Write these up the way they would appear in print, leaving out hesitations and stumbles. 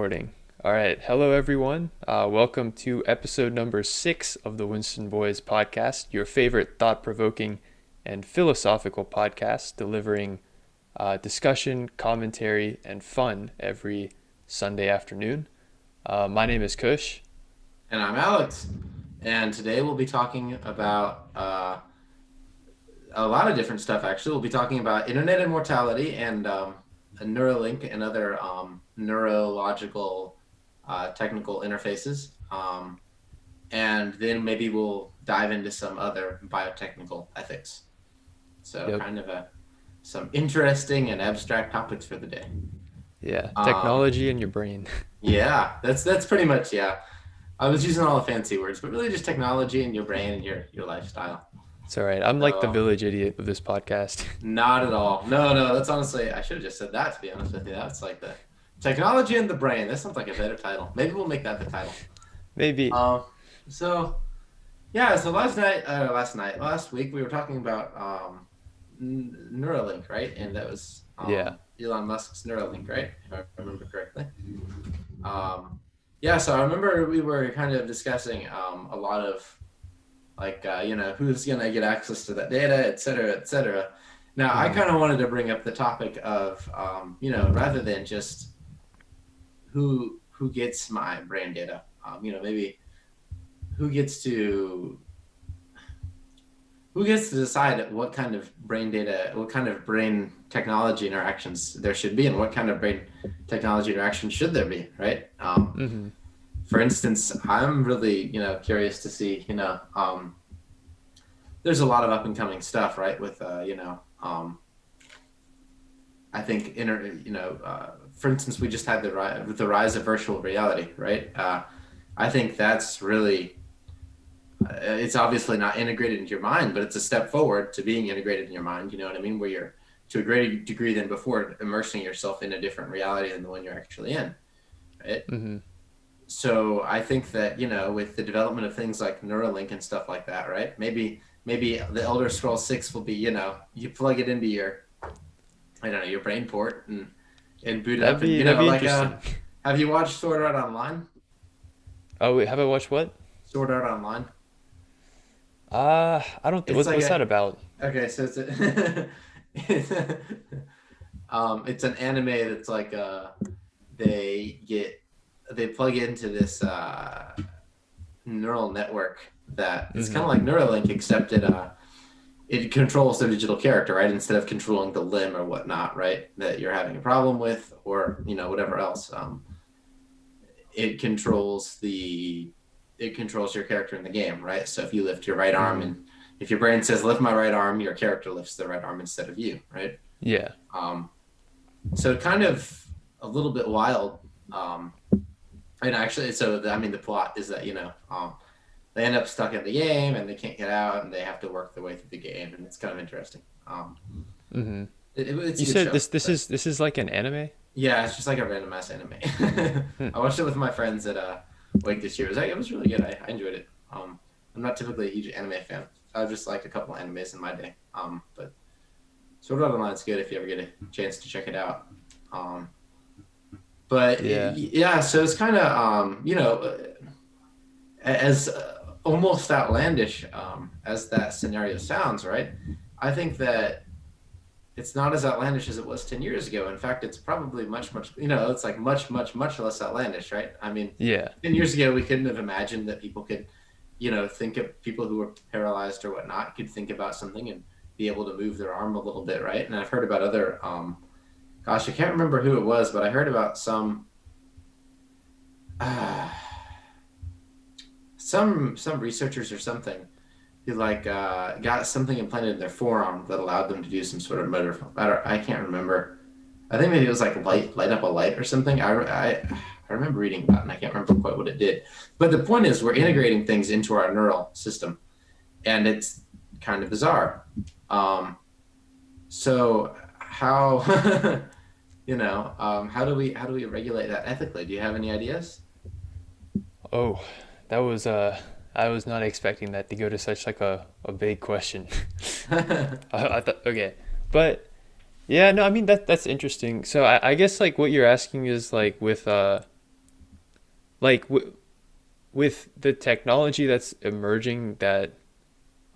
Recording. All right. Hello, everyone. Welcome to episode number 6 of the Winston Boys podcast, your favorite thought-provoking and philosophical podcast, delivering discussion, commentary, and fun every Sunday afternoon. My name is Kush. And I'm Alex. And today we'll be talking about a lot of different stuff, actually. We'll be talking about internet immortality and Neuralink and other neurological technical interfaces. And then maybe we'll dive into some other biotechnical ethics. So kind of some interesting and abstract topics for the day. Yeah, technology in your brain. Yeah, that's pretty much, yeah. I was using all the fancy words, but really just technology in your brain and your lifestyle. It's all right. I'm like the village idiot of this podcast. Not at all. No, that's honestly, I should have just said that, to be honest with you. That's like the technology in the brain. That sounds like a better title. Maybe we'll make that the title. Maybe. So last week we were talking about Neuralink, right? And that was Elon Musk's Neuralink, right? If I remember correctly. So I remember we were kind of discussing a lot of who's going to get access to that data, et cetera, et cetera. Now, I kind of wanted to bring up the topic of, rather than just who gets my brain data, maybe who gets to decide what kind of brain data, what kind of brain technology interactions there should be, and what kind of brain technology interactions should there be, right? For instance, I'm really, curious to see, there's a lot of up and coming stuff, right? With, I think, for instance, we just had the rise of virtual reality, right? I think that's really, it's obviously not integrated into your mind, but it's a step forward to being integrated in your mind. You know what I mean? Where you're, to a greater degree than before, immersing yourself in a different reality than the one you're actually in, right? Mm-hmm. So I think that, with the development of things like Neuralink and stuff like that, right? Maybe the Elder Scrolls 6 will be, you plug it into your, your brain port and boot it up. And, have you watched Sword Art Online? Oh, wait, have I watched what? Sword Art Online. I don't think, what's that about? Okay, so it's an anime that's like, they plug into this neural network that it's kind of like Neuralink, except it controls the digital character, right? Instead of controlling the limb or whatnot, right? That you're having a problem with, or whatever else. It controls your character in the game, right? So if you lift your right arm, and if your brain says lift my right arm, your character lifts the right arm instead of you, right? Yeah. So kind of a little bit wild. And actually, the plot is that, they end up stuck in the game and they can't get out and they have to work their way through the game, and it's kind of interesting. You said this is like an anime? Yeah, it's just like a random ass anime. I watched it with my friends at Wake this year. It was really good. I enjoyed it. I'm not typically a huge anime fan. I've just liked a couple of animes in my day. But Sword Art Online is good if you ever get a chance to check it out. So it's kind of, as almost outlandish as that scenario sounds, right? I think that it's not as outlandish as it was 10 years ago. In fact, it's probably much, it's like much, much, much less outlandish, right? I mean, 10 years ago, we couldn't have imagined that people could, think of people who were paralyzed or whatnot could think about something and be able to move their arm a little bit, right? And I've heard about other, I can't remember who it was, but I heard about some researchers or something who got something implanted in their forearm that allowed them to do some sort of motor. I can't remember. I think maybe it was like light up a light or something. I remember reading about it, and I can't remember quite what it did. But the point is, we're integrating things into our neural system, and it's kind of bizarre. So how how do we regulate that ethically? Do you have any ideas? Oh, that was I was not expecting that to go to such like a big question. I thought, okay, but yeah, no, I mean that's interesting. So I guess like what you're asking is like with like with the technology that's emerging that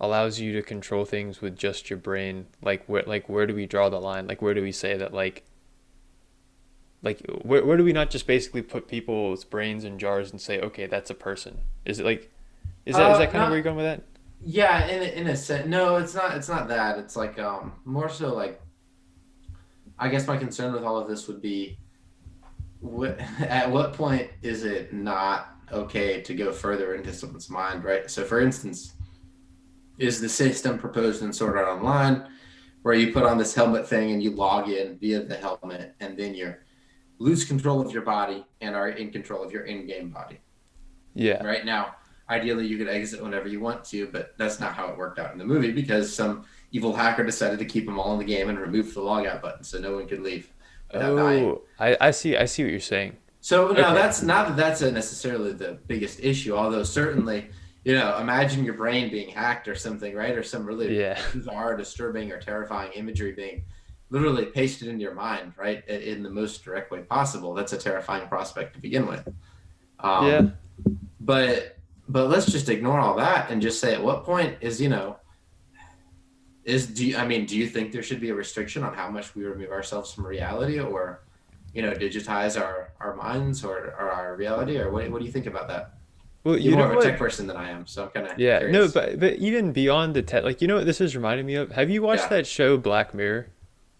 allows you to control things with just your brain, like where do we draw the line? Like where do we say that where do we not just basically put people's brains in jars and say, okay, that's a person? Is it like is that kind of where you're Not going with that? Yeah, in a sense. No, it's not that. It's like more so like I guess my concern with all of this would be at what point is it not okay to go further into someone's mind, right? So, for instance, is the system proposed in Sword Art Online where you put on this helmet thing and you log in via the helmet and then you lose control of your body and are in control of your in-game body? Yeah. Right now, ideally, you could exit whenever you want to, but that's not how it worked out in the movie because some evil hacker decided to keep them all in the game and remove the logout button so no one could leave without dying. Oh, I see what you're saying. So no, Okay. that's not that that's necessarily the biggest issue. Although certainly, imagine your brain being hacked or something, right? Or some really Yeah. bizarre, disturbing, or terrifying imagery being literally pasted into your mind, right, in the most direct way possible. That's a terrifying prospect to begin with. Yeah. Um, but let's just ignore all that and just say, at what point do you think there should be a restriction on how much we remove ourselves from reality, or digitize our minds or our reality, or what do you think about that? Well, You're you more know of a tech what? person than I am, so I'm kind of Yeah. No, curious. but even beyond the tech, like you know what this is reminding me of? Have you watched Yeah, that show Black Mirror?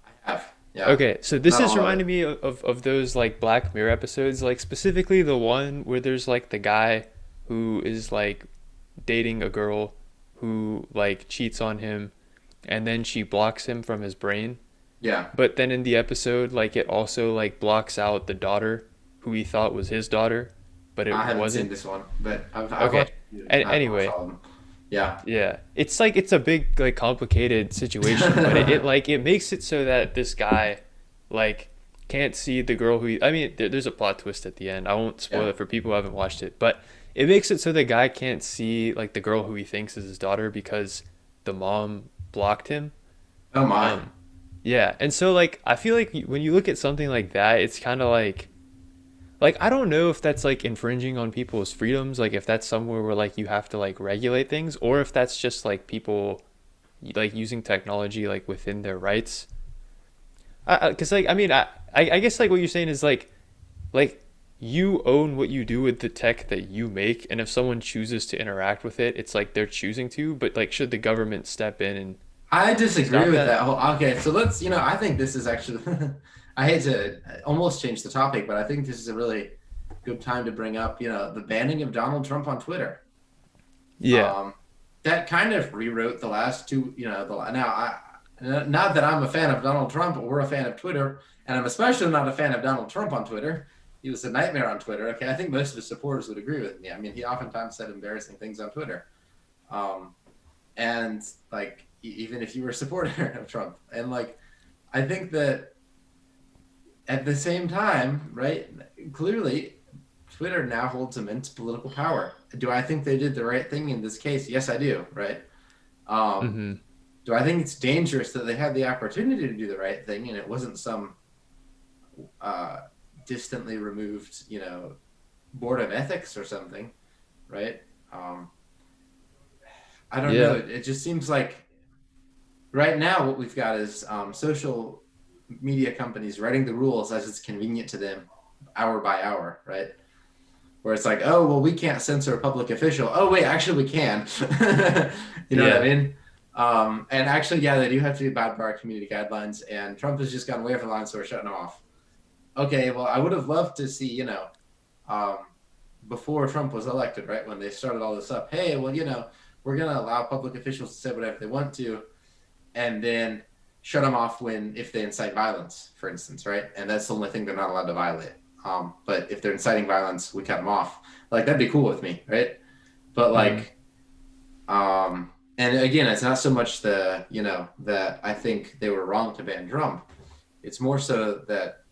I have. Yeah, Okay, so this not is all of reminding it. me of those like Black Mirror episodes, like specifically the one where there's like the guy who is like dating a girl who like cheats on him and then she blocks him from his brain. Yeah, But then in the episode, like it also like blocks out the daughter who he thought was his daughter, but I it haven't seen wasn't. this one, but I've Okay. watched. And I've watched anyway, all of them. Yeah. yeah. It's like it's a big like complicated situation, but it like it makes it so that this guy like can't see the girl who I mean there's a plot twist at the end. I won't spoil Yeah. it for people who haven't watched it, but it makes it so the guy can't see like the girl who he thinks is his daughter because the mom blocked him. Oh my. Um yeah, and so like I feel like when you look at something like that, it's kind of like I don't know if that's like infringing on people's freedoms, like if that's somewhere where like you have to like regulate things, or if that's just like people like using technology like within their rights. Because like I mean I guess like what you're saying is like you own what you do with the tech that you make, and if someone chooses to interact with it, it's like they're choosing to. But like, should the government step in and I disagree stop with that? that whole. Okay, so I think this is actually. I hate to almost change the topic, but I think this is a really good time to bring up, the banning of Donald Trump on Twitter. Yeah. Um, that kind of rewrote the last two. Now not that I'm a fan of Donald Trump or a fan of Twitter, and I'm especially not a fan of Donald Trump on Twitter. He was a nightmare on Twitter. Okay, I think most of his supporters would agree with me. I mean, he oftentimes said embarrassing things on Twitter. Um, and like even if you were a supporter of Trump, and like I think that at the same time, right? Clearly, Twitter now holds immense political power. Do I think they did the right thing in this case? Yes, I do. Right. Um, Mm-hmm. do I think it's dangerous that they had the opportunity to do the right thing and it wasn't some uh, distantly removed, board of ethics or something, right? Um, I don't know. Yeah. It just seems like right now what we've got is social media companies writing the rules as it's convenient to them hour by hour, right? Where it's like, oh, well, we can't censor a public official. Oh, wait, actually we can. You know what I Yeah. mean? And actually, yeah, they do have to abide by our community guidelines, and Trump has just gone way over the line, so we're shutting him off. Okay, well, I would have loved to see, um, before Trump was elected, right, when they started all this up, hey, well, we're going to allow public officials to say whatever they want to, and then shut them off if they incite violence, for instance, right? And that's the only thing they're not allowed to violate. But if they're inciting violence, we cut them off. Like that'd be cool with me, right? But Mm-hmm. like, and again, it's not so much that I think they were wrong to ban Trump. It's more so that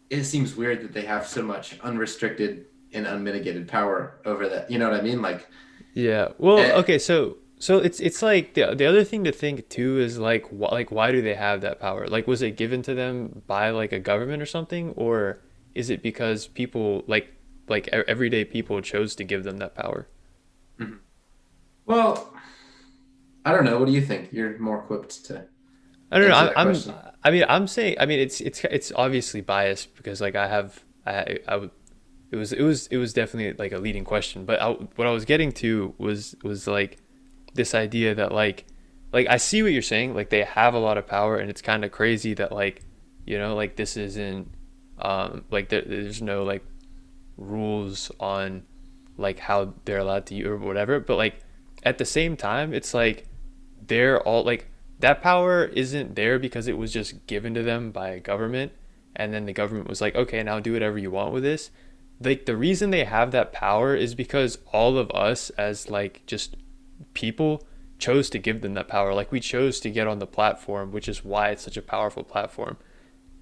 it seems weird that they have so much unrestricted and unmitigated power over that. You know what I mean? Like, Yeah. Well, eh, okay, so it's like the other thing to think too is like why do they have that power? Like was it given to them by like a government or something, or is it because people everyday people chose to give them that power? Mhm. Well, I don't know. What do you think? You're more equipped to I don't know. answer that question. I mean, I'm saying. I mean, it's obviously biased because like it was definitely like a leading question. But what I was getting to was like this idea that like I see what you're saying. Like they have a lot of power, and it's kind of crazy that like like this isn't like there's no like rules on like how they're allowed to use or whatever. But like at the same time, it's like they're all like that power isn't there because it was just given to them by a government, and then the government was like, okay, now do whatever you want with this. Like the reason they have that power is because all of us as like just people chose to give them that power. Like we chose to get on the platform, which is why it's such a powerful platform.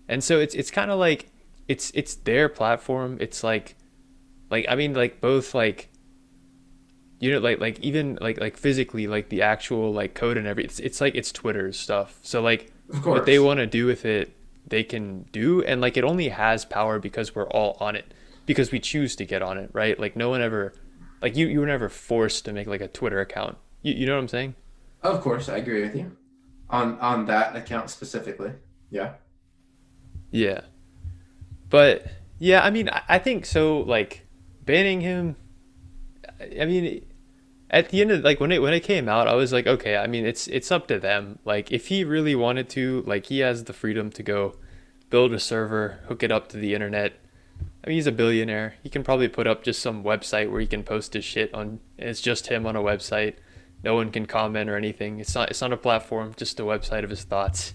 And so it's kind of like it's their platform. It's like I mean like both like like even like physically like the actual like code and everything. It's like it's Twitter's stuff. So like Of what they course. want to do with it, they can do, and like it only has power because we're all on it because we choose to get on it, right? Like no one ever like you were never forced to make like a Twitter account. You know what I'm saying? Of course, I agree with you on that account specifically. Yeah. Yeah. But yeah, I mean I think so like banning him I mean at the end of like when it came out, I was like, okay, I mean it's up to them. Like if he really wanted to, like he has the freedom to go build a server, hook it up to the internet. I mean, he's a billionaire. He can probably put up just some website where he can post his shit on. And it's just him on a website. No one can comment or anything. It's not a platform, just a website of his thoughts.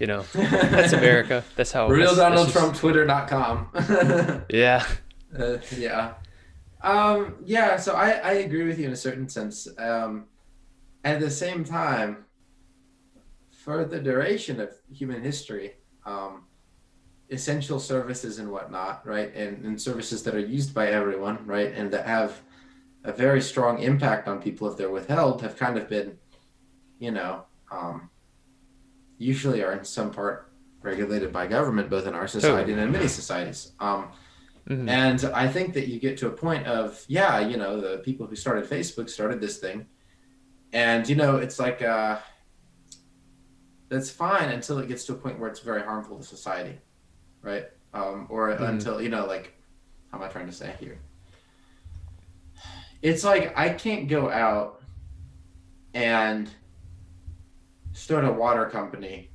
You know, that's America. That's how that's just RealDonaldTrumpTwitter.com. yeah. Yeah. Yeah, so I agree with you in a certain sense. At the same time, for the duration of human history, um, essential services and whatnot, right? And services that are used by everyone, right? And that have a very strong impact on people if they're withheld have kind of been, you know, um, usually are in some part regulated by government, both in our society Totally. and in many societies. Hmm. And I think that you get to a point of, yeah, the people who started Facebook started this thing. And, it's like, that's fine until it gets to a point where it's very harmful to society, right? Or Hmm. until, like, how am I trying to say here? It's like I can't go out and start a water company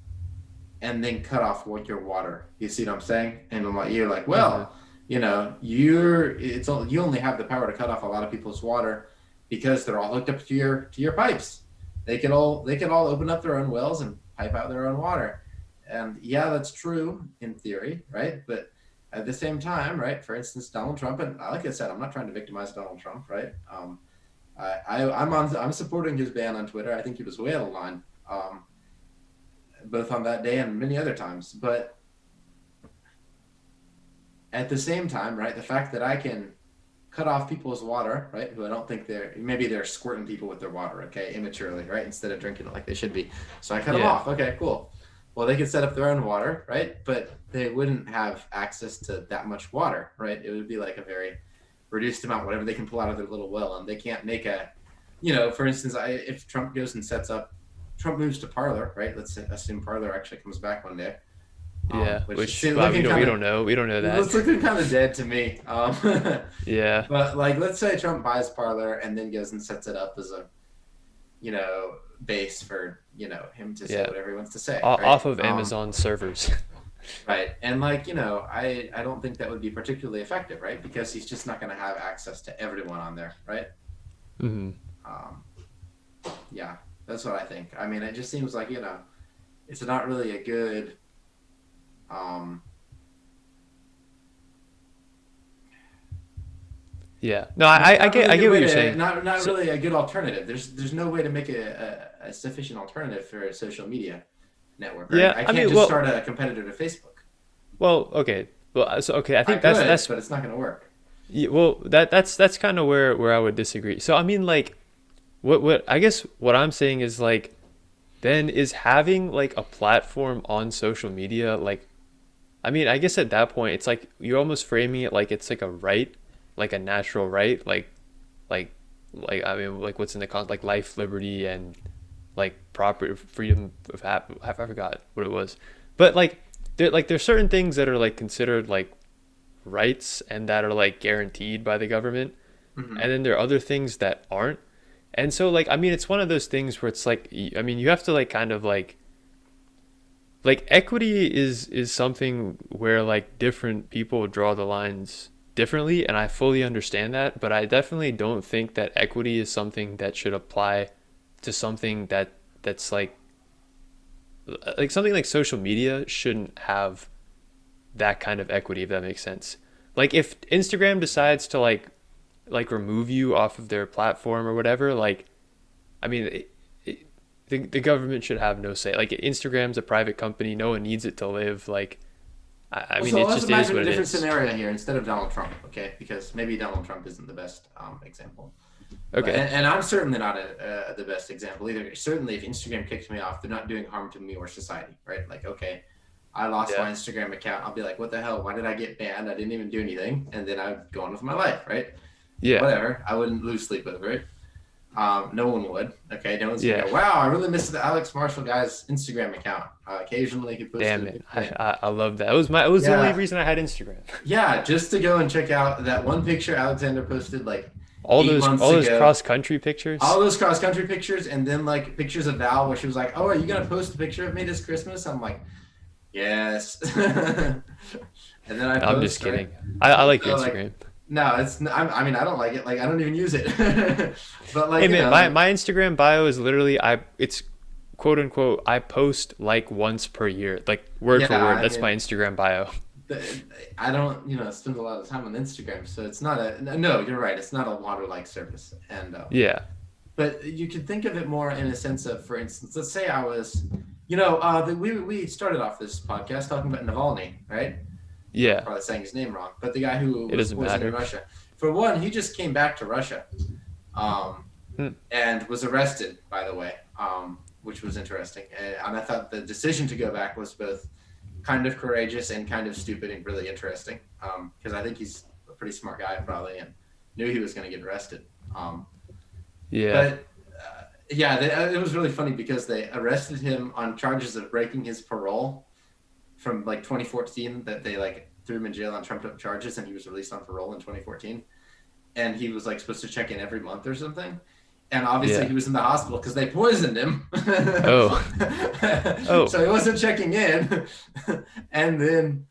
and then cut off your water. You see what I'm saying? And I'm like, you're like, Hmm. well, you only have the power to cut off a lot of people's water because they're all hooked up to your pipes. They can all open up their own wells and pipe out their own water. And yeah, that's true in theory, right? But at the same time, right? For instance, Donald Trump, and like I said, I'm not trying to victimize Donald Trump, right? I'm supporting his ban on Twitter. I think he was way out of line, both on that day and many other times. But at the same time, right, the fact that I can cut off people's water, right, who I don't think maybe they're squirting people with their water, okay, immaturely, right, instead of drinking it like they should be. So I cut them Yeah. off. Okay, cool. Well, they could set up their own water, right, but they wouldn't have access to that much water, right? It would be like a very reduced amount, whatever they can pull out of their little well, and they can't make for instance, if Trump goes and Trump moves to Parler, right? Let's assume Parler actually comes back one day, Yeah. which is Which well, looking we kind of don't know. We don't know that. it's looking kind of dead to me. Yeah. But like, let's say Trump buys Parler and then goes and sets it up as a, base for him to say Yeah. whatever he wants to say, right? Off of Amazon servers. Right. And like, I don't think that would be particularly effective, right? Because he's just not going to have access to everyone on there, right? Hmm. Um, yeah, that's what I think. I mean, it just seems like it's not really a good um Yeah. No, not, I not get really I good get what way you're to saying. not So really a good alternative. There's no way to make a sufficient alternative for a social media network, right? yeah, I I can't mean, just start a competitor to Facebook. okay. Well, so okay, I I think could, that's but it's not going to work. yeah, well, that's kind of where I would disagree. So I mean, like, what I guess what I'm saying is like, then is having like a platform on social media like I mean, I guess at that point, it's like you're almost framing it like it's like a right, like a natural right, like, I mean, like what's in the con like life, liberty, and like proper freedom of I forgot what it was, but there's certain things that are like considered like rights and that are like guaranteed by the government, Hmm. and then there are other things that aren't. And so like I mean, it's one of those things where it's like I mean, you have to like kind of like equity is something where like different people draw the lines differently, and I fully understand that, but I definitely don't think that equity is something that should apply to something that's like something like social media shouldn't have that kind of equity, if that makes sense. Like if Instagram decides to like remove you off of their platform or whatever, like I mean the government should have no say. Like Instagram's a private company, no one needs it to live. Like I mean So it let's just is imagine a what it different is. scenario here instead of Donald Trump, okay? Because maybe Donald Trump isn't the best example. But Okay. and I'm certainly not the best example either. Certainly, if Instagram kicks me off, they're not doing harm to me or society, right? Like, okay, I lost Yeah. my Instagram account. I'll be like, what the hell? Why did I get banned? I didn't even do anything, and then I'd go on with my life, right? Yeah. Whatever. I wouldn't lose sleep over it. No one would. Okay, no one's gonna Yeah. go, wow, I really missed the Alex Marshall guy's Instagram account. Occasionally, he Damn posted a it. good thing. I love that. It was the only Yeah, reason I had Instagram. yeah, just to go and check out that one picture Alexander posted like 8 months All those ago. cross country All pictures. those cross country pictures, and then like pictures of Val where she was like, "Oh, are you gonna post a picture of me this Christmas?" I'm like, "Yes." And then I I'm just post, right? kidding. I like So like, Instagram. no, I mean, I don't like it. Like, I don't even use it. But like, Hey man, my Instagram bio is literally it's quote unquote I post like once per year, like word for yeah, word. I That's my mean, Instagram bio. I don't, spend a lot of time on Instagram, so it's not a. No, you're right. It's not a water-like service, and Yeah. but you could think of it more in a sense of, for instance, let's say I was, we started off this podcast talking about Navalny, right? I'm Yeah. probably saying his name wrong, but the guy who It was doesn't poisoned in matter. Russia. For one, he just came back to Russia, um, Hmm. and was arrested, by the way, which was interesting. And I thought the decision to go back was both kind of courageous and kind of stupid and really interesting, because I think he's a pretty smart guy probably and knew he was going to get arrested. Yeah. But yeah, it was really funny because they arrested him on charges of breaking his parole from like 2014, that they like threw him in jail on trumped up charges, and he was released on parole in 2014, and he was like supposed to check in every month or something, and obviously Yeah. he was in the hospital because they poisoned him. Oh. Oh. So he wasn't checking in. And then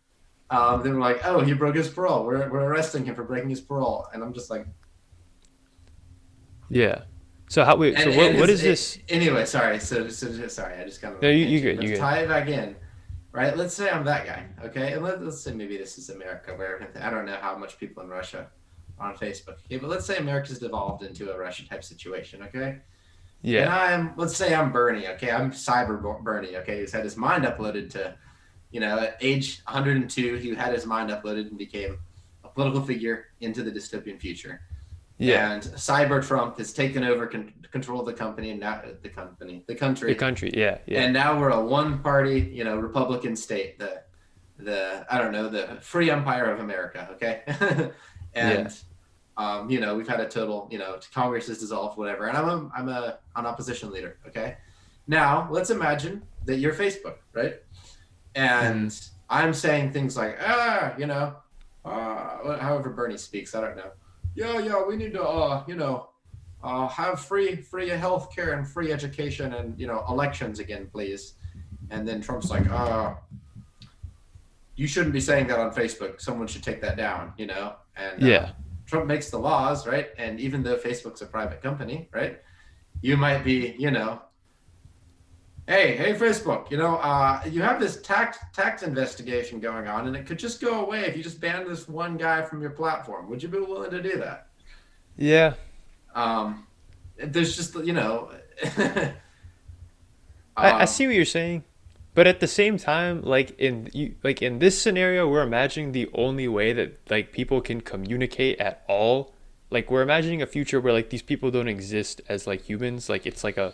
they were like, oh, he broke his parole, we're arresting him for breaking his parole, and I'm just like, Yeah. So how wait, so and what his is this? anyway, sorry, sorry, I just kind of No, like you tangent. good, you Let's good. tie it back in. Right, let's say I'm that guy, okay, and let's say maybe this is America, where I don't know how much people in Russia are on Facebook, okay, but let's say America's devolved into a Russia type situation, okay, and Yeah. let's say I'm Bernie, okay, I'm cyber Bernie, okay, who's had his mind uploaded to, at age 102, he had his mind uploaded and became a political figure into the dystopian future, Yeah. and cyber Trump has taken over control of the company, and now the The country, country. Yeah. Yeah. and now we're a one party, Republican state, the I don't know, the free empire of America, okay. Yeah. And we've had a total, Congress is dissolved, whatever, and I'm an opposition leader, okay. Now let's imagine that you're Facebook, right, Hmm. and I'm saying things like, however Bernie speaks, I don't know. Yeah, we need to, have free health care and free education and, elections again, please. And then Trump's like, you shouldn't be saying that on Facebook. Someone should take that down, And Yeah. Trump makes the laws, right? And even though Facebook's a private company, right? You might be, hey, Facebook, you have this tax investigation going on, and it could just go away if you just ban this one guy from your platform. Would you be willing to do that? Yeah. Um, there's just, I um, see what you're saying, but at the same time, like in this scenario, we're imagining the only way that like people can communicate at all. Like we're imagining a future where like these people don't exist as like humans. Like it's like a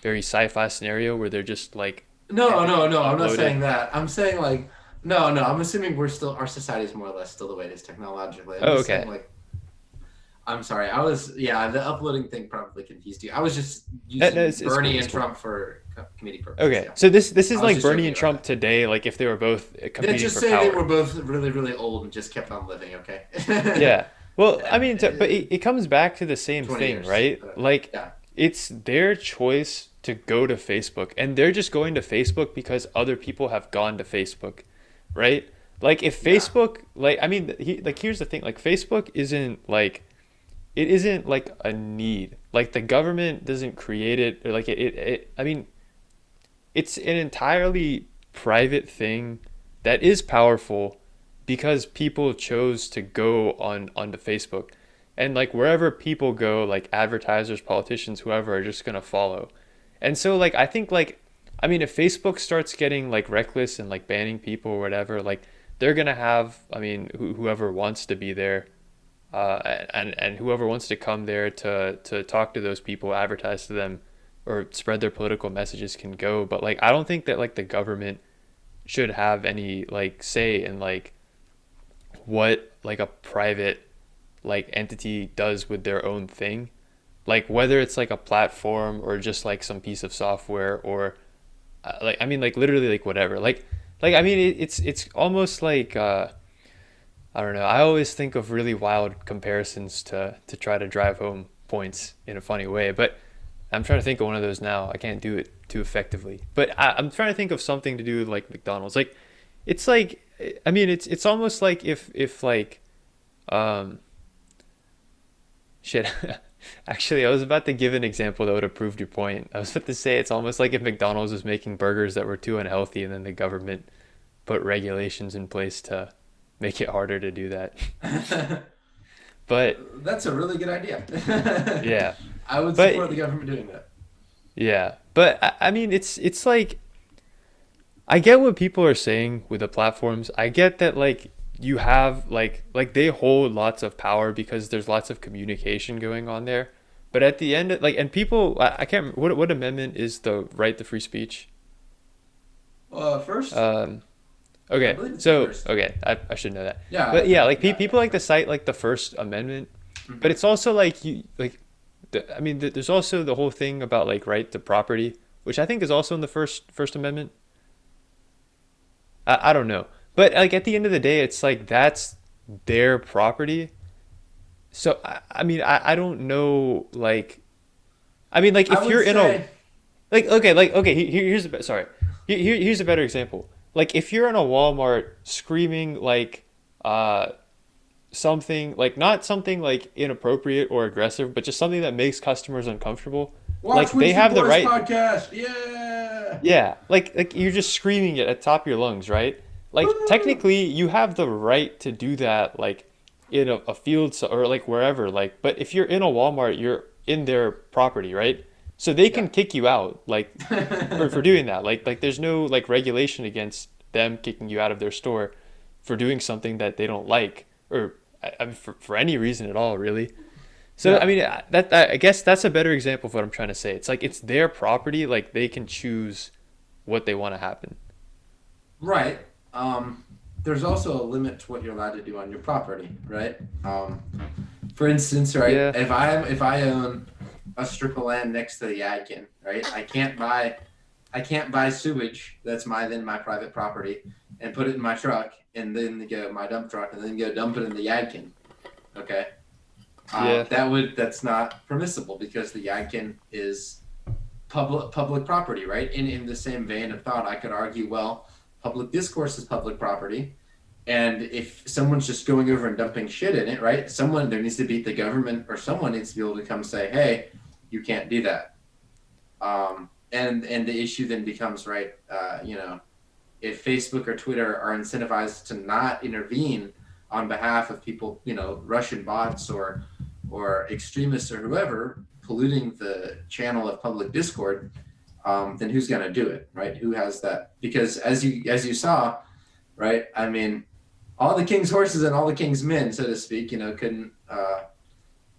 very sci-fi scenario where they're just like no, everything's no, no, I'm not uploaded. saying that. I'm saying like, No. I'm assuming our society is more or less still the way it is technologically. I'm Oh, just saying, okay. like, I'm sorry. Yeah, the uploading thing probably confused you. I was just No, using it's cool. Bernie It's and cool. Trump for comedic purposes. Okay, Yeah, so this is I was like just Bernie joking and about Trump that. today, like if they were both Yeah, competing just for say they power. were both really, really old and just kept on living. Okay. Yeah. Well, I And mean, but it comes back to the same 20 thing, years. right? Like, Yeah. it's their choice to go to Facebook, and they're just going to Facebook because other people have gone to Facebook, right? Like, if Yeah. Facebook, like, I mean, here's the thing, like, Facebook isn't like, it isn't like a need. Like, the government doesn't create it, or like, I mean, it's an entirely private thing that is powerful because people chose to go onto Facebook. And like wherever people go, like advertisers, politicians, whoever are just gonna follow. And so like I think like I mean if Facebook starts getting like reckless and like banning people or whatever, like they're gonna have I mean whoever wants to be there and whoever wants to come there to talk to those people, advertise to them, or spread their political messages can go. But like, I don't think that like the government should have any like say in like what like a private like entity does with their own thing. Like whether it's like a platform or just like some piece of software or like I mean like literally like whatever. Like I mean it's almost like I don't know. I always think of really wild comparisons to try to drive home points in a funny way, but I'm trying to think of one of those now. I can't do it too effectively, but I'm trying to think of something to do with like McDonald's. Like, it's like I mean, it's almost like if like um shit. Actually, I was about to give an example that would have proved your point. I was about to say it's almost like if McDonald's was making burgers that were too unhealthy, and then the government put regulations in place to make it harder to do that. But That's a really good idea. yeah, I would but support the government doing that. yeah, but I mean, it's like I get what people are saying with the platforms. I get that like you have like they hold lots of power because there's lots of communication going on there. But at the end, like and people, I can't remember what amendment is the right to free speech. First, Um, I okay, believe it's the so first. okay, I should know that. Yeah, But yeah, like yeah, people like to first. cite like the First Amendment, but Mhm. it's also like you like I mean, there's also the whole thing about like right to property, which I think is also in the First Amendment. I don't know, but like at the end of the day, it's like that's their property. So I mean, I don't know. Like I mean, like I if would you're in a say, like okay, here's a sorry, here's a better example. Like if you're in a Walmart screaming like uh something like not something like inappropriate or aggressive, but just something that makes customers uncomfortable, watch like they Winston have the Boys right. podcast. Yeah. Yeah, like you're just screaming it at the top of your lungs, right? Like Woo! technically you have the right to do that like in a field or like wherever like but if you're in a Walmart, you're in their property, right? So they Yeah. can kick you out like for doing that. Like there's no like regulation against them kicking you out of their store for doing something that they don't like or I mean, for any reason at all, really. So I Yeah. mean that I guess that's a better example of what I'm trying to say. It's like it's their property, like they can choose what they want to happen. Right. There's also a limit to what you're allowed to do on your property, right? For instance, right, Yeah, if I own a strip of land next to the Yadkin, right, I can't buy sewage that's my private property and put it in my truck and then go my dump truck and then go dump it in the Yadkin. Okay. yeah, That's not permissible because the Yadkin is public property, right? In the same vein of thought, I could argue, well, public discourse is public property, and if someone's just going over and dumping shit in it, right? Someone there needs to be the government or someone needs to be able to come say, hey, you can't do that. And the issue then becomes right, if Facebook or Twitter are incentivized to not intervene on behalf of people, Russian bots or extremists or whoever polluting the channel of public discord, then who's going to do it, right? Who has that? Because as you saw, right? I mean, all the king's horses and all the king's men, so to speak, couldn't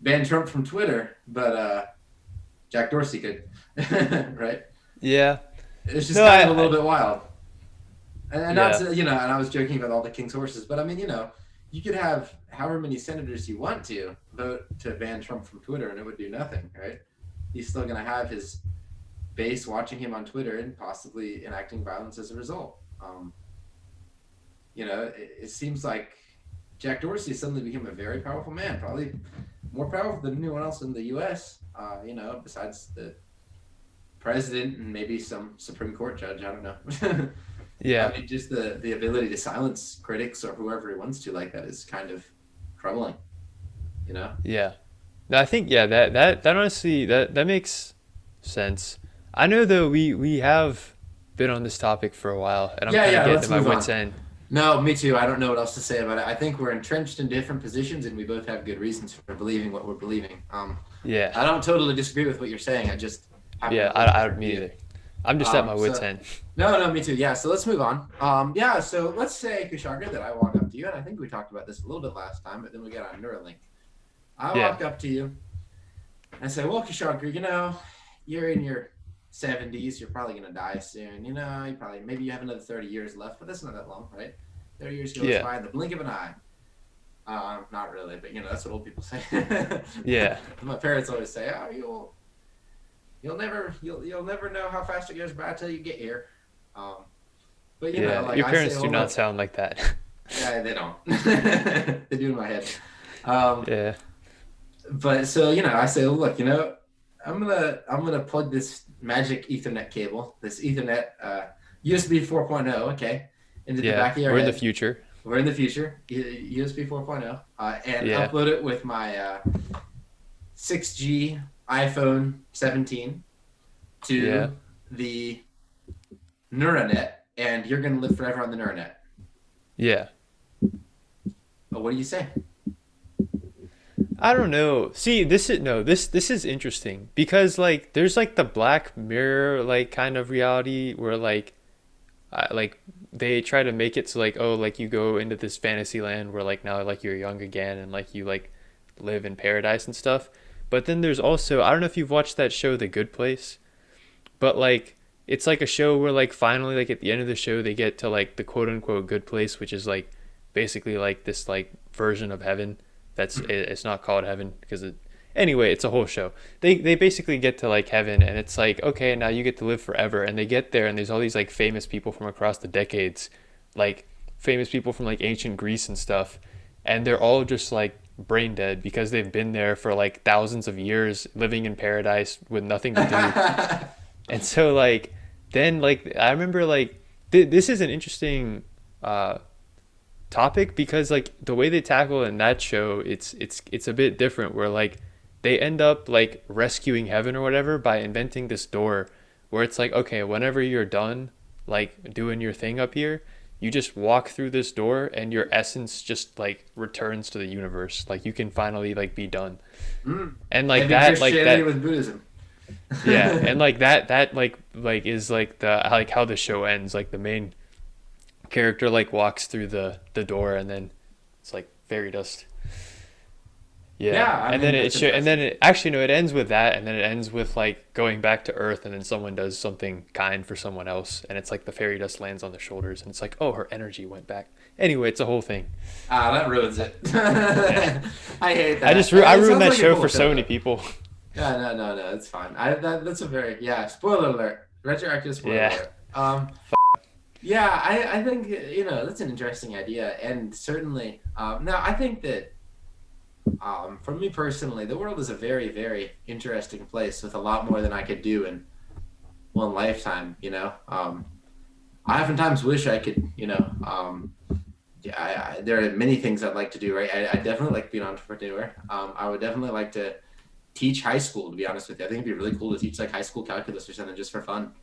ban Trump from Twitter, but Jack Dorsey could, right? yeah. It's just No, kind of a little bit wild. And not Yeah. to, and I was joking about all the king's horses, but I mean, you could have however many senators you want to vote to ban Trump from Twitter, and it would do nothing, right? He's still going to have his base watching him on Twitter and possibly enacting violence as a result. It seems like Jack Dorsey suddenly became a very powerful man, probably more powerful than anyone else in the U.S. Besides the president and maybe some Supreme Court judge. I don't know. I Yeah. mean, just the ability to silence critics or whoever he wants to like that is kind of troubling. You know? Yeah. No, I think yeah, that honestly that makes sense. I know though we have been on this topic for a while and I'm Yeah, kind of yeah. getting to Let's my move wits on. end. No, me too. I don't know what else to say about it. I think we're entrenched in different positions, and we both have good reasons for believing what we're believing. Yeah. I don't totally disagree with what you're saying. I just happen Yeah, to hold a I different me view. either. I'm just at my wits So end. no, me too. Yeah. So let's move on. Yeah. So let's say Kushagra that I walk up to you, and I think we talked about this a little bit last time, but then we got on Neuralink. I Yeah. walk up to you and I say, "Well, Kushagra, you're in your 70s. You're probably gonna die soon. You probably maybe you have another 30 years left, but that's not that long, right? 30 years goes Yeah. by in the blink of an eye. Not really, but that's what old people say. Yeah. My parents always say, "Oh, you'll never know how fast it goes by till you get here." But Yeah. like Your I say, parents do "Well, not look, sound like that. yeah, they don't. They do in my head." Um, Yeah. but so I say, "Well, look, I'm gonna plug this magic Ethernet cable, this Ethernet USB 4.0, okay, into the Yeah. back of your We're in the head. future. We're in the future, USB 4.0, and Yeah. upload it with my 6G iPhone 17 Yeah. to the Neuronet, and you're gonna live forever on the Neuronet." Yeah. But what do you say? I don't know. See, this is interesting because like there's like the Black Mirror like kind of reality where like they try to make it so like oh like you go into this fantasy land where like now like you're young again and like you like live in paradise and stuff. But then there's also I don't know if you've watched that show The Good Place, but like it's like a show where like finally like at the end of the show they get to like the quote unquote good place, which is like basically like this like version of heaven it's not called heaven because anyway it's a whole show. They basically get to like heaven and it's like okay now you get to live forever and they get there and there's all these like famous people from across the decades, like famous people from like ancient Greece and stuff, and they're all just like brain dead because they've been there for like thousands of years living in paradise with nothing to do. And so like then like I remember like this is an interesting uh topic because like the way they tackle it in that show it's a bit different where like they end up like rescuing heaven or whatever by inventing this door where it's like okay whenever you're done like doing your thing up here you just walk through this door and your essence just like returns to the universe like you can finally like be done and Maybe like Christianity that with Buddhism. yeah and like that like is like the like how the show ends like the main character like walks through the door and then it's like fairy dust. Yeah, Yeah, I and mean then it that's should, and then impressive. it actually no, it ends with that, and then it ends with like going back to Earth, and then someone does something kind for someone else, and it's like the fairy dust lands on the shoulders, and it's like, oh, her energy went back. Anyway, it's a whole thing. That ruins it. Yeah, I hate I that. just I It ruined sounds that like you're show full for of shit so many though. people. Yeah, no, it's fine. That's a very spoiler alert. Retroactive spoiler Yeah, alert. Yeah, I think that's an interesting idea, and certainly, now I think that for me personally, the world is a very very interesting place with a lot more than I could do in one lifetime. I oftentimes wish I could, yeah, there are many things I'd like to do. Right, I definitely like to be an entrepreneur. I would definitely like to teach high school. To be honest with you, I think it'd be really cool to teach like high school calculus or something just for fun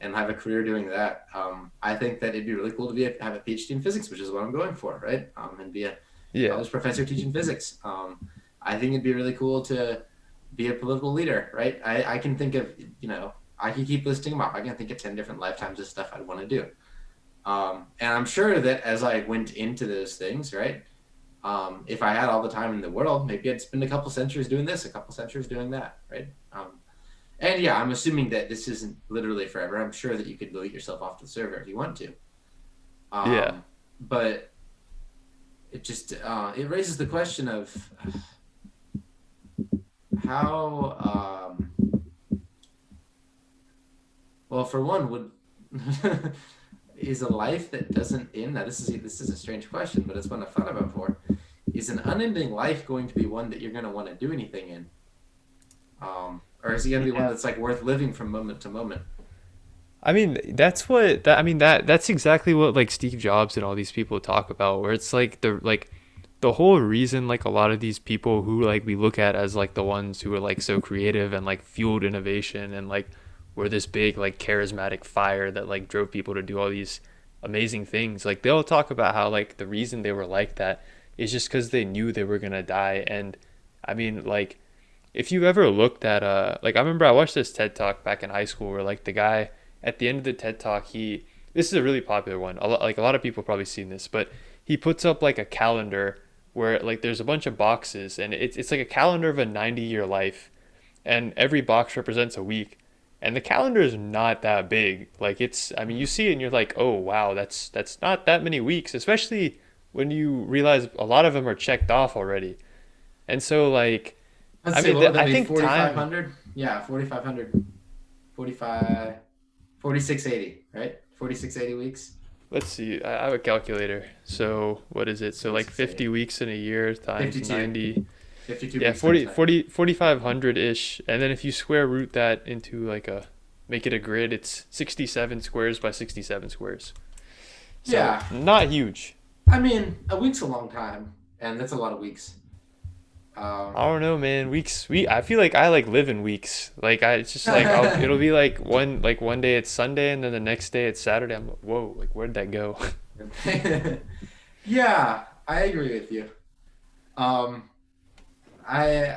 and have a career doing that. I think that it'd be really cool to have a PhD in physics, which is what I'm going for, right? And be a yeah, college professor teaching physics. I think it'd be really cool to be a political leader, right? I can think of, I can keep listing them off. I can think of 10 different lifetimes of stuff I'd want to do. And I'm sure that as I went into those things, right, if I had all the time in the world, maybe I'd spend a couple centuries doing this, a couple centuries doing that, right? And yeah, I'm assuming that this isn't literally forever. I'm sure that you could delete yourself off the server if you want to. Yeah. But it just it raises the question of how well, for one, would is a life that doesn't end. Now, this is a strange question, but it's one I've thought about before. Is an unending life going to be one that you're going to want to do anything in, or is it going to be one Yeah. that's like worth living from moment to moment? I mean, that's what that I mean that's exactly what like Steve Jobs and all these people talk about, where it's like the whole reason like a lot of these people who like we look at as like the ones who are like so creative and like fueled innovation and like were this big like charismatic fire that like drove people to do all these amazing things. Like they'll talk about how like the reason they were like that is just because they knew they were gonna die. And I mean like if you ever looked at like I remember I watched this TED talk back in high school where like the guy at the end of the TED talk he this is a really popular one. Like a lot of people have probably seen this, but he puts up like a calendar where like there's a bunch of boxes and it's like a calendar of a 90-year life and every box represents a week. And the calendar is not that big. Like it's I mean you see it and you're like, "Oh, wow, that's not that many weeks," especially when you realize a lot of them are checked off already. And so like Let's I see, mean what would that I be? think time 4,500? Yeah, 4,500, 45, 4680, right? 4680 weeks. let's see. I have a calculator. So what is it? So like 50 4680. weeks in a year times 52. 90. 52 Yeah, weeks times 90. 4,500 ish. And then if you square root that into like a make it a grid, it's 67 squares by 67 squares. So Yeah, not huge. I mean, a week's a long time, and that's a lot of weeks. I Um, don't know, man. I feel like I like live in weeks. Like it's just like it'll be like one day it's Sunday and then the next day it's Saturday. I'm like, whoa, like where'd that go? yeah, I agree with you. Um, I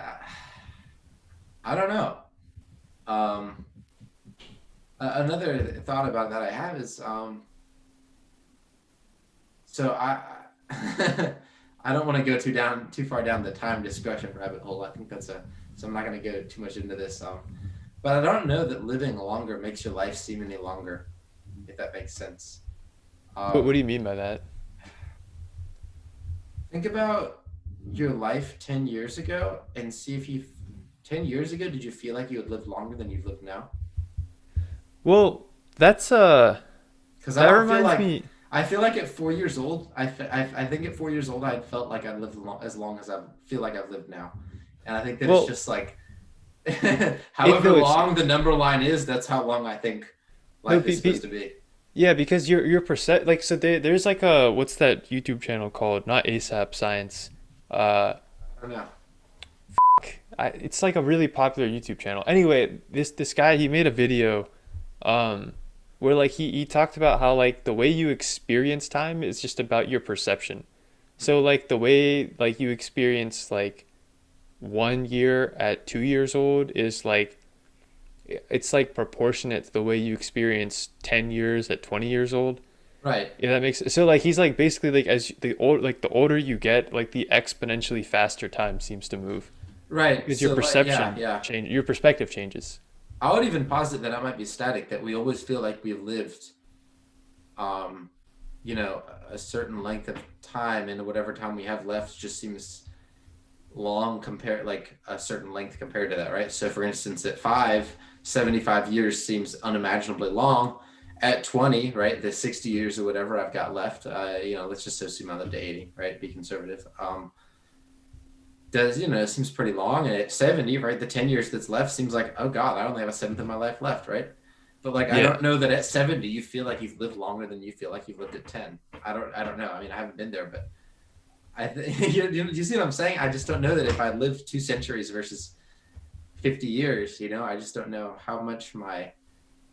I don't know. Um, Another thought about that I have is so I don't want to go too far down the time discussion rabbit hole. I think that's a so I'm not going to go too much into this. But I don't know that living longer makes your life seem any longer, if that makes sense. What do Um, you mean by that? think about your life 10 years ago and see if 10 years ago, did you feel like you had lived longer than you've lived now? Well, that's Because I that don't feel reminds like, me. I feel like at 4 years old, I think at 4 years old, I felt like I lived as long as I feel like I've lived now. And I think that it's Well, just like, it however no, it's long the number line is, that's how long I think no life is supposed to be. yeah, because like so there's like a what's that YouTube channel called? Not ASAP Science. Uh, I don't know. it's like a really popular YouTube channel. Anyway, this guy he made a video um where like he talked about how like the way you experience time is just about your perception. So like the way like you experience like 1 year at 2 years old is like it's like proportionate to the way you experience 10 years at 20 years old. Right. Yeah, that makes so like he's like basically like as the older you get, like the exponentially faster time seems to move Right. because your So, like, yeah, perception yeah. change, your perspective changes. I would even posit that I might be static, that we always feel like we lived, um, a certain length of time, and whatever time we have left just seems long compared, like a certain length compared to that, right? So, for instance, at 75 years seems unimaginably long. At 20, right, the 60 years or whatever I've got left, let's just assume I live to 80, right? Be conservative. It seems pretty long. And at 70, right, the 10 years that's left seems like, oh God, I only have a seventh of my life left, right? But like, I Yeah. don't know that at 70 you feel like you've lived longer than you feel like you've lived at 10. I don't know. I mean, I haven't been there, but you see what I'm saying? I just don't know that if I lived 2 centuries versus 50 years, I just don't know how much my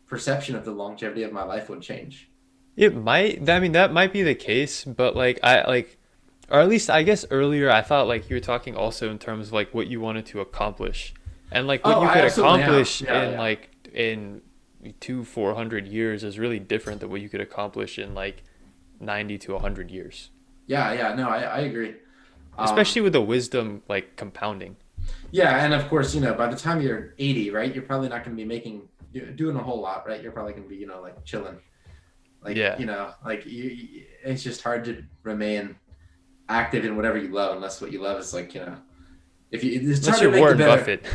perception of the longevity of my life would change. It might, I mean, that might be the case, but like, or at least I guess earlier I thought like you were talking also in terms of like what you wanted to accomplish and like what Oh, you I could absolutely am. accomplish Yeah, in yeah. like in 400 years is really different than what you could accomplish in like 90 to 100 years, Yeah, yeah. No, I agree. Um, especially with the wisdom like compounding. Yeah, and of course, by the time you're 80, right, you're probably not going to be doing a whole lot, right? You're probably going to be, like chilling. Like, Yeah. like it's just hard to remain active in whatever you love unless what you love is like, if you, it's Unless hard to you're make the Warren better. Buffett.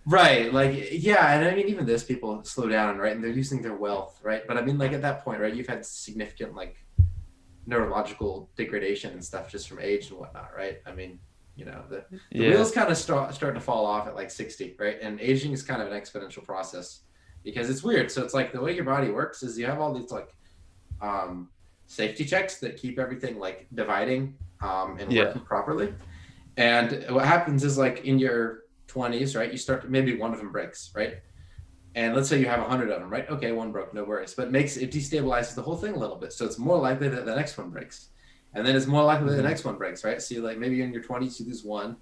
Right. Like, yeah. And I mean, even those people slow down, right? And they're using their wealth, right? But I mean, like at that point, right, you've had significant like neurological degradation and stuff just from age and whatnot, right? I mean, the Yeah. wheels kind of start to fall off at like 60, right? And aging is kind of an exponential process because it's weird. So it's like the way your body works is you have all these like um, safety checks that keep everything like dividing and Yeah. working properly. And what happens is like in your 20s, right? You start maybe one of them breaks, right? And let's say you have 100 of them, right? Okay, one broke, no worries. But it destabilizes the whole thing a little bit. So it's more likely that the next one breaks. And then it's more likely that the Hmm. next one breaks, right? So you like maybe in your 20s, you lose one.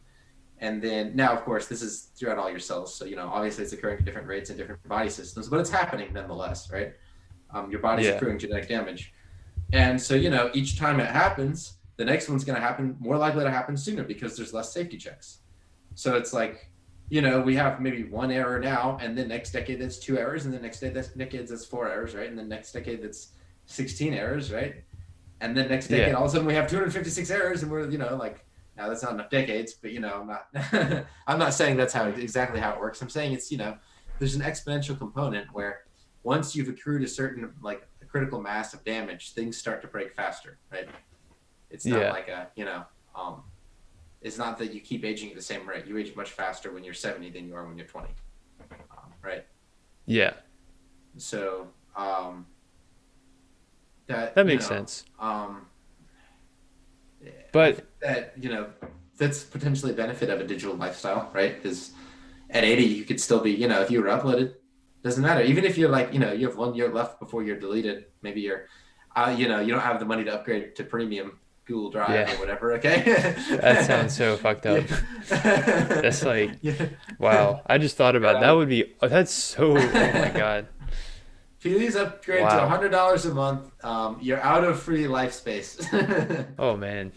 And then now, of course, this is throughout all your cells. So, obviously it's occurring at different rates in different body systems, but it's happening nonetheless, right? Your body's Yeah. accruing genetic damage. And so, each time it happens, the next one's going to happen more likely to happen sooner because there's less safety checks. So it's like, we have maybe one error now, and then next decade that's 2 errors, and then next decade that's 4 errors, right? And then next decade that's 16 errors, right? And then next decade, Yeah. all of a sudden we have 256 errors, and we're, like, now that's not enough decades, but I'm not, I'm not saying that's exactly how it works. I'm saying it's, there's an exponential component where once you've accrued a certain like a critical mass of damage, things start to break faster, right? It's not Yeah. like it's not that you keep aging at the same rate. You age much faster when you're 70 than you are when you're 20, right? Yeah. So That makes sense. I But think that that's potentially a benefit of a digital lifestyle, right? Because at 80 you could still be, if you were uploaded, doesn't matter. Even if you're like, you have 1 year left before you're deleted, maybe you're, you don't have the money to upgrade to premium Google Drive yeah, or whatever. Okay. that sounds so fucked up. That's like, Yeah. wow. I just thought about that Yeah. would be, that's so, oh my God. Please upgrade to Wow. $100 a month. You're out of free life space. Oh man.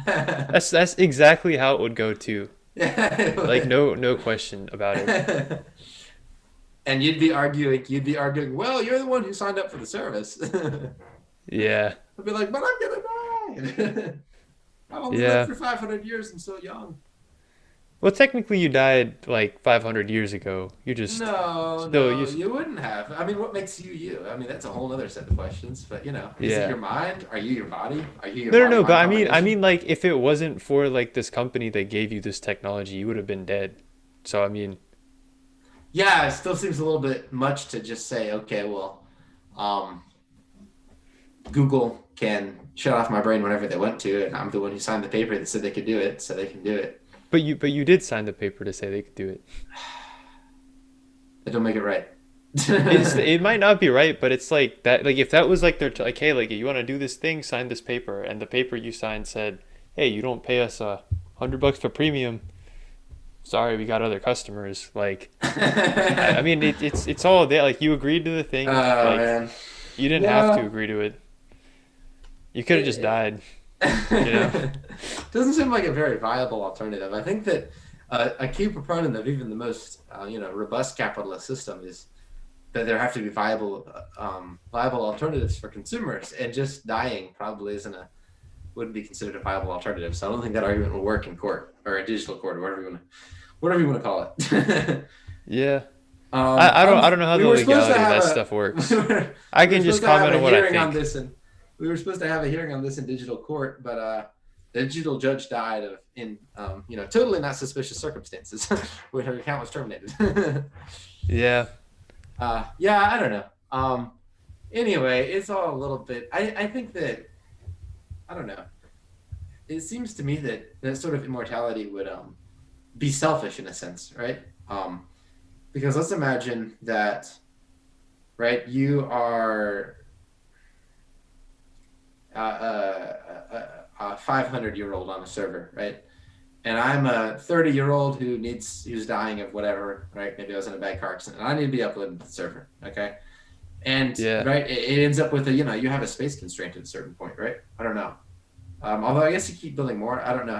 That's exactly how it would go too. Like no question about it. And you'd be arguing, well, you're the one who signed up for the service. Yeah. I'd be like, but I'm gonna die. I've only lived Yeah. for 500 years. I'm so young. Well, technically you died like 500 years ago. You just No, still no, you you wouldn't have. I mean, what makes you you? I mean, that's a whole other set of questions. But is it yeah. your mind? Are you your body? Are you your No, no, no, but body-mind I combination? mean like if it wasn't for like this company that gave you this technology, you would have been dead. So I mean, Yeah, it still seems a little bit much to just say, okay, well, um, Google can shut off my brain whenever they want to, and I'm the one who signed the paper that said they could do it, so they can do it. but you did sign the paper to say they could do it. That don't make it right. It might not be right, but it's like that. Like if that was like like, hey, like you want to do this thing, sign this paper, and the paper you signed said, hey, you don't pay us $100 for premium. Sorry, we got other customers. Like, I mean, it's all there. Like you agreed to the thing. Oh Like man. you didn't have to Yeah. agree to it. You could have just It, died. You know? doesn't seem like a very viable alternative. I think that a key proponent of even the most robust capitalist system is that there have to be viable alternatives for consumers, and just dying probably wouldn't be considered a viable alternative. So I don't think that argument will work in court or in digital court or whatever you want to call it. Yeah. I don't know how We the were supposed to legality of have that a stuff works. we were, I we were can just supposed to have comment a on what I hearing on think. this, and we were supposed to have a hearing on this in digital court, but the digital judge died in totally not suspicious circumstances when her account was terminated. Yeah. Yeah, I don't know. Anyway, it's all a little bit. I think that I don't know. It seems to me that sort of immortality would be selfish in a sense, right? Because let's imagine that, right? You are a 500-year-old on a server, right? And I'm a 30-year-old who's dying of whatever, right? Maybe I was in a bad car accident, and I need to be uploaded to the server, okay? And Yeah. right, it ends up with you have a space constraint at a certain point, right? I don't know. Although I guess you keep building more. I don't know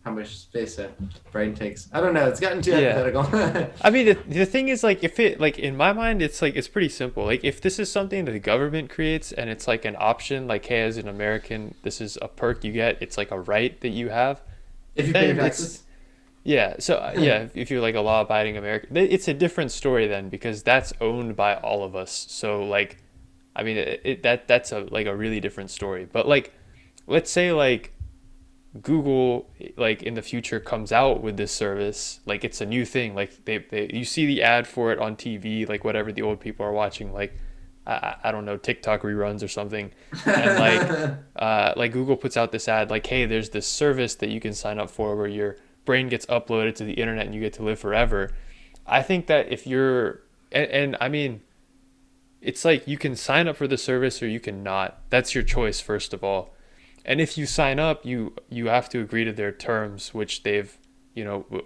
how much space a brain takes. I don't know. It's gotten too Yeah. hypothetical. I mean, the thing is, like, if it, like, in my mind, it's like, it's pretty simple. Like, if this is something that the government creates and it's like an option, like, hey, as an American, this is a perk you get, it's like a right that you have, If you pay your then it's, taxes. yeah. So, yeah, if you're like a law abiding American, it's a different story then because that's owned by all of us. So, like, I mean, that's a, like, a really different story. But, like, let's say, like, Google like in the future comes out with this service, like it's a new thing, like they you see the ad for it on TV, like whatever the old people are watching, like I don't know, TikTok reruns or something, and like Google puts out this ad like, hey, there's this service that you can sign up for where your brain gets uploaded to the internet and you get to live forever. I think that if you're and I mean it's like you can sign up for the service or you can not. That's your choice, first of all. And if you sign up, you have to agree to their terms, which they've,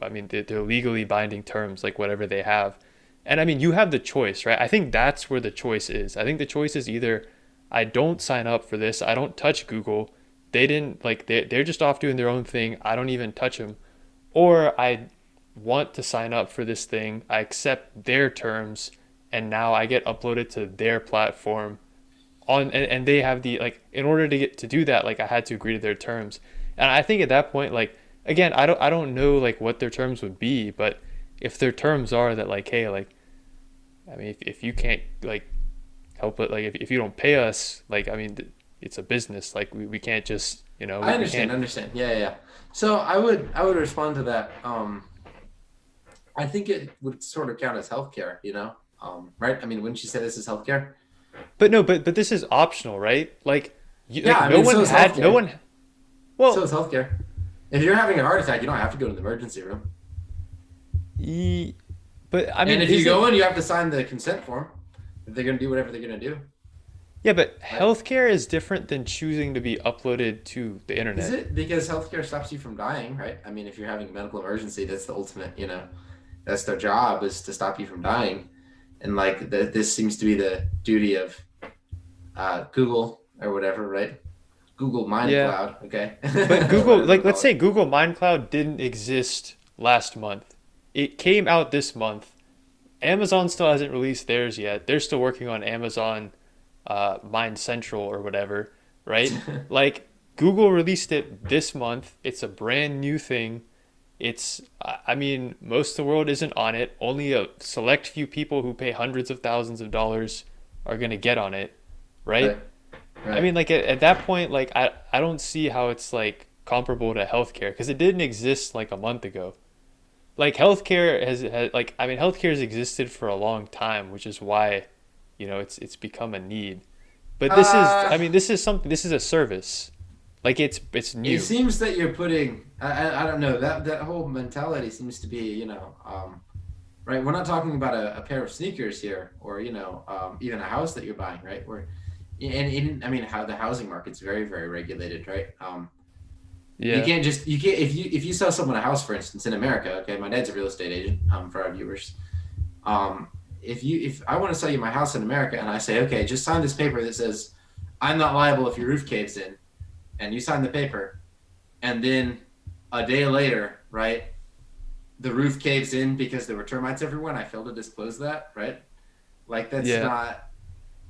I mean, they're legally binding terms, like whatever they have. And I mean, you have the choice, right? I think that's where the choice is. I think the choice is either I don't sign up for this, I don't touch Google, they didn't, like, they're just off doing their own thing, I don't even touch them, or I want to sign up for this thing, I accept their terms, and now I get uploaded to their platform on and they have the like in order to get to do that, like I had to agree to their terms. And I think at that point, like again, I don't know like what their terms would be, but if their terms are that like, hey, like I mean if you can't like help it, like if you don't pay us, like I mean it's a business, like we can't just I we understand. can't. Understand. Yeah, yeah. Yeah. So I would respond to that. I think it would sort of count as healthcare. Right? I mean, wouldn't you say this is healthcare? But no, but this is optional, right? Like Yeah, like I mean, so is no healthcare. one So well is healthcare. If you're having a heart attack, you don't have to go to the emergency room. ye, but I And mean if you isn't go in, you have to sign the consent form. If they're going to do whatever they're going to do, yeah, but right? healthcare is different than choosing to be uploaded to the Is internet. it because healthcare stops you from dying, right? I mean, if you're having a medical emergency, that's the ultimate, that's their job is to stop you from dying. And like this seems to be the duty of Google or whatever, right? Google Mind Yeah. Cloud, okay? But Google, Whatever you like, let's call it. say Google Mindcloud didn't exist last month. It came out this month. Amazon still hasn't released theirs yet. They're still working on Amazon Mind Central or whatever, right? Like, Google released it this month. It's a brand new thing. I mean, most of the world isn't on it. Only a select few people who pay hundreds of thousands of dollars are going to get on it, right? Right, I right. mean, like at that point, like I don't see how it's like comparable to healthcare because it didn't exist like a month ago. Like healthcare has like I mean healthcare has existed for a long time, which is why, it's become a need. But this is Uh, I mean this is something, this is a service. Like it's it new. seems that you're putting, I don't know, that whole mentality seems to be, right? We're not talking about a pair of sneakers here or, even a house that you're buying, right? And even, I mean, how the housing market's very, very regulated, right? Yeah. You can't, if you sell someone a house, for instance, in America, okay, my dad's a real estate agent, for our viewers. Um, if I want to sell you my house in America and I say, okay, just sign this paper that says, I'm not liable if your roof caves in, and you sign the paper, and then a day later, right, the roof caves in because there were termites everywhere, and I failed to disclose that, right? Like Yeah.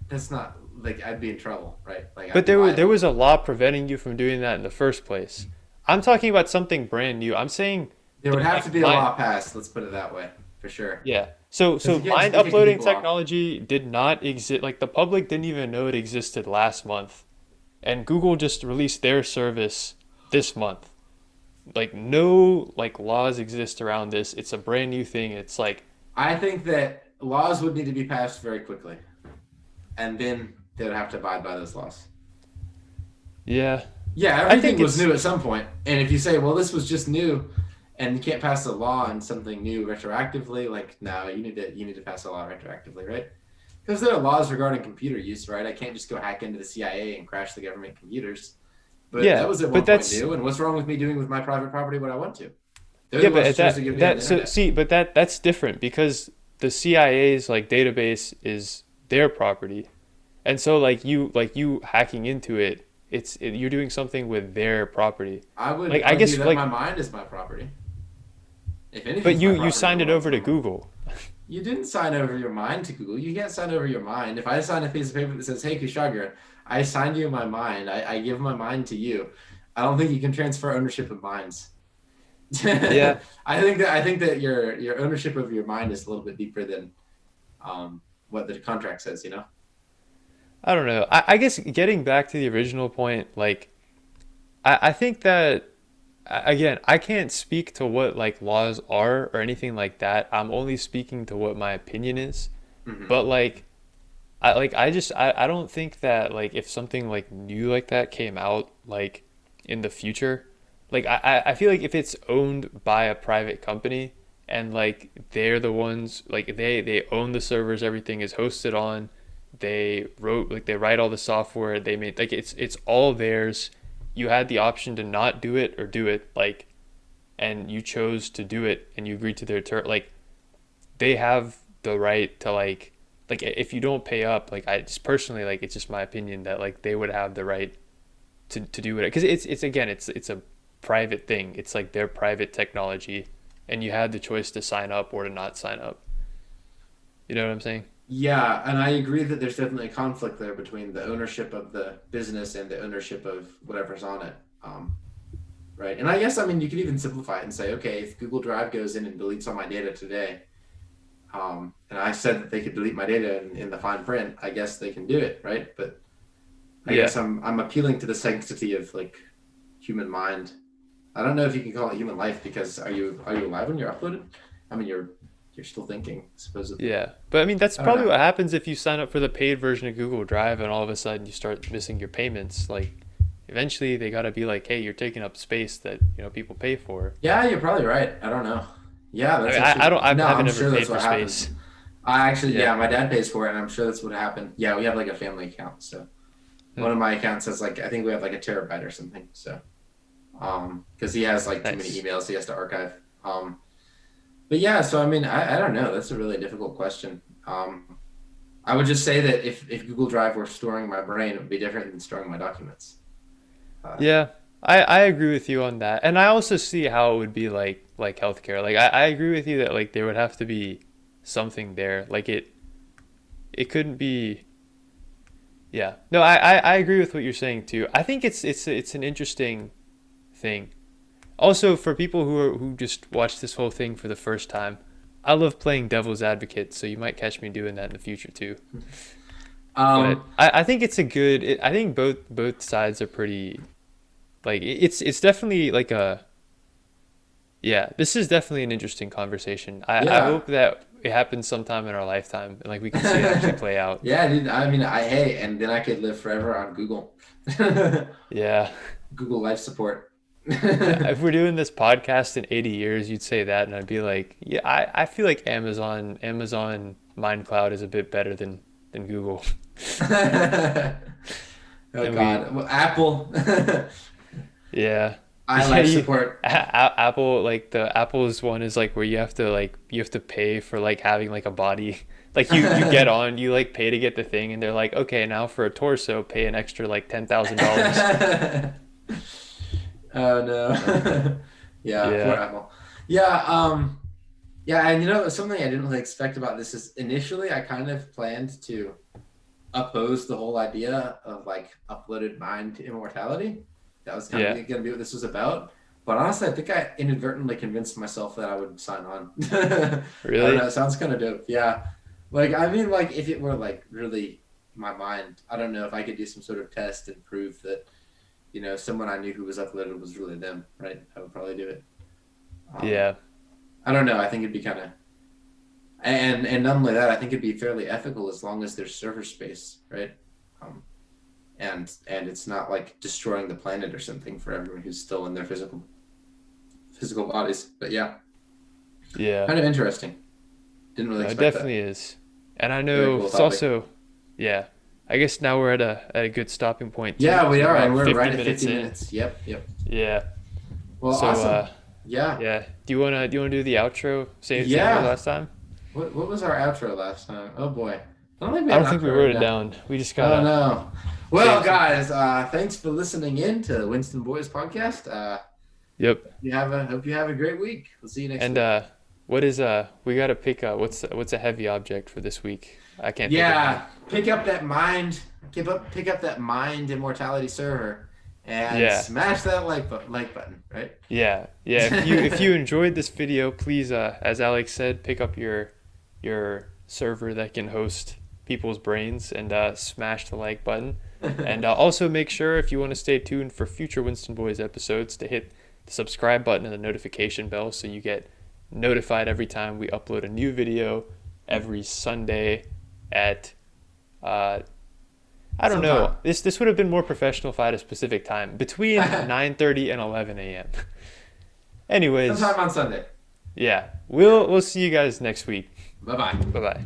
that's not like I'd be in trouble, right? Like I'd But be there liable. was a law preventing you from doing that in the first place. I'm talking about something brand new. I'm saying There would that have to like be a my law passed. Let's put it that way, for sure. yeah. So Because so you can't just mind be kicking uploading people off. technology did not exist. Like the public didn't even know it existed last month, and Google just released their service this month. Like no like laws exist around this. It's a brand new thing. It's like I think that laws would need to be passed very quickly, and then they would have to abide by those laws. yeah. Yeah, I everything think was it's new at some point, and if you say, "Well, this was just new," and you can't pass a law on something new retroactively, like no, you need to pass a law retroactively, right? Because there are laws regarding computer use, right? I can't just go hack into the CIA and crash the government computers. But that yeah. was at But one point that's new, and what's wrong with me doing with my private property what I want to? They're yeah. the But ones who at chose to give that me the that so internet. see. But that's different because the CIA's like database is their property. And so like you hacking into it you're doing something with their property. I would Like I argue guess that like, my mind is my property. If but anything's my you property, signed the it over world's to my mind. Google. You didn't sign over your mind to Google. You can't sign over your mind. If I sign a piece of paper that says, "Hey, Kushagra, I signed you my mind. I give my mind to you." I don't think you can transfer ownership of minds. Yeah, I think that your ownership of your mind is a little bit deeper than what the contract says. You know. I don't know. I guess getting back to the original point, like I think that again, I can't speak to what like laws are or anything like that. I'm only speaking to what my opinion is. Hmm. But I don't think that like if something like new like that came out like in the future, like I feel like if it's owned by a private company and like they're the ones like they own the servers, everything is hosted on, they write all the software, they made like it's all theirs. You had the option to not do it or do it, like, and you chose to do it and you agreed to their term, like they have the right to like if you don't pay up, like I just personally, like it's just my opinion that like they would have the right to do it because it's again it's a private thing, it's like their private technology, and you had the choice to sign up or to not sign up. You know what I'm saying? Yeah, and I agree that there's definitely a conflict there between the ownership of the business and the ownership of whatever's on it. Right. And I guess, I mean, you could even simplify it and say, okay, if Google Drive goes in and deletes all my data today, and I said that they could delete my data in the fine print, I guess they can do it, right? But I Yeah. guess I'm appealing to the sanctity of like human mind. I don't know if you can call it human life because are you alive when you're uploaded? I mean, you're still thinking, supposedly. Yeah, but I mean that's I don't probably know. what happens if you sign up for the paid version of Google Drive and all of a sudden you start missing your payments. Like eventually they got to be like, hey, you're taking up space that people pay for. Yeah, you're probably right. I don't know. Yeah, I that's mean, actually I no. haven't I'm ever sure paid that's for what happens. space. I actually, Yeah. yeah, my dad pays for it, and I'm sure that's what happened. Yeah, we have like a family account, so one Hmm. of my accounts has like I think we have like a terabyte or something. So, because he has like too many Nice. emails he has to archive. But yeah, so I mean, I don't know. That's a really difficult question. I would just say that if Google Drive were storing my brain, it would be different than storing my documents. Uh, Yeah, I agree with you on that, and I also see how it would be like healthcare. Like I agree with you that like there would have to be something there. Like it couldn't be. Yeah. No, I agree with what you're saying too. I think it's an interesting thing. Also, for people who just watch this whole thing for the first time, I love playing devil's advocate, so you might catch me doing that in the future too. But um, I think it's a good. I think both sides are pretty like it's definitely like a yeah. This is definitely an interesting conversation. I yeah. hope that it happens sometime in our lifetime and like we can see it actually play out. Yeah, dude. I mean, hey, and then I could live forever on Google. Yeah. Google life support. If we're doing this podcast in 80 years, you'd say that, and I'd be like, yeah, I feel like Amazon MindCloud is a bit better than Google. Oh And we, God. Well, Apple. yeah, I yeah, life support. Apple like the Apple's one is like where you have to pay for like having like a body. Like you get on, you like pay to get the thing, and they're like, okay, now for a torso, pay an extra like $10,000. Oh Like, no. Yeah, poor yeah, Apple. Yeah, yeah, and something I didn't really expect about this is initially I kind of planned to oppose the whole idea of like uploaded mind to immortality. That was kind of yeah, going to be what this was about. But honestly, I think I inadvertently convinced myself that I would sign on. I don't know. really, It sounds kind of dope. Yeah. Like, I mean, like, if it were like really my mind, I don't know if I could do some sort of test and prove that, someone I knew who was uploaded was really them, right? I would probably do it. Um, yeah, I don't know. I think it'd be kind of, and not only that, I think it'd be fairly ethical as long as there's server space, right? Um, and it's not like destroying the planet or something for everyone who's still in their physical bodies. But yeah, yeah. kind of interesting. Didn't really No, it expect definitely that. is. And I Very know cool it's topic. also, yeah. I guess now we're at a good stopping point too, Yeah, because we we're are, and about we're 50 right at minutes 50 in. minutes. Yep, yep. Yeah. Well, So awesome. Yeah, yeah. Do you wanna do the outro? Same way yeah. last time? What was our outro last time? Oh boy, I don't think we I have don't an think we outro wrote written it down. down. We just Oh gotta no. Well, save some. guys, thanks for listening in to the Winston Boys podcast. Yep. Hope you have a great week. We'll see you next And week. what is we gotta pick what's a heavy object for this week? I can't think of one. Yeah, pick up that mind. Pick up that mind immortality server, and Yeah. smash that like button. Right? Yeah. Yeah. If you enjoyed this video, please as Alex said, pick up your server that can host people's brains and smash the like button. And also make sure if you want to stay tuned for future Winston Boys episodes to hit the subscribe button and the notification bell so you get notified every time we upload a new video every Sunday at I don't know. Sometime. This would have been more professional if I had a specific time between 9:30 and 11 a.m. Anyways, Sometime on Sunday. yeah, we'll see you guys next week. Bye bye. Bye bye.